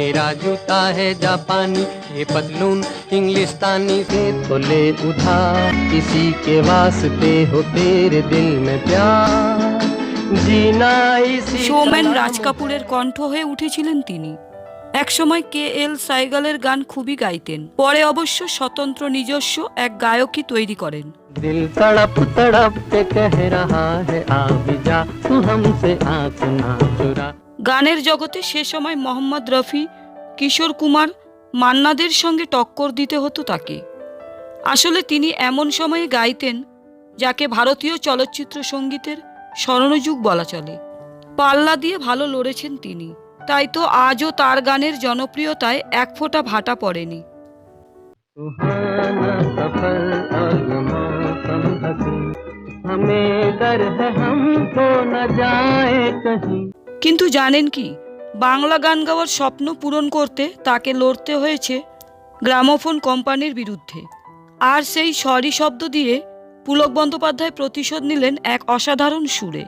मेरा जूता है जापानी, ये पतलून इंग्लिस्तानी से तो ले उधार, किसी के वास्ते हो तेरे दिल में प्यार, जीना इसी শোম্যান রাজ কাপুরের কণ্ঠ হয়ে উঠেছিলেন তিনি। একসময় KL সাইগালের গান খুবই গাইতেন, পরে অবশ্য স্বতন্ত্র নিজস্ব এক গায়কই তৈরি করেন। दिल तड़प तड़प के कह रहा है आ भी जा, तू हमसे आँख ना चुरा। গানের জগতে সে সময় মোহাম্মদ রফি, কিশোর কুমার, মান্নাদের সঙ্গে টক্কর দিতে হতো তাকে। আসলে তিনি এমন সময়ে গাইতেন যাকে ভারতীয় চলচ্চিত্র সঙ্গীতের স্বর্ণযুগ বলা চলে। পাল্লা দিয়ে ভালো লড়েছেন তিনি, তাই তো আজও তার গানের জনপ্রিয়তায় এক ফোঁটা ভাটা পড়েনি। सुहाना सफर और ये मौसम हसीन, हमें डर है हम खो न जाए कहीं। কিন্তু জানেন কি, বাংলা গান গাওয়ার স্বপ্ন পূরণ করতে তাকে লড়তে হয়েছে গ্রামোফোন কোম্পানির বিরুদ্ধে। আর সেই সরি শব্দ দিয়ে পুলক বন্দ্যোপাধ্যায় প্রতিশোধ নিলেন এক অসাধারণ সুরে।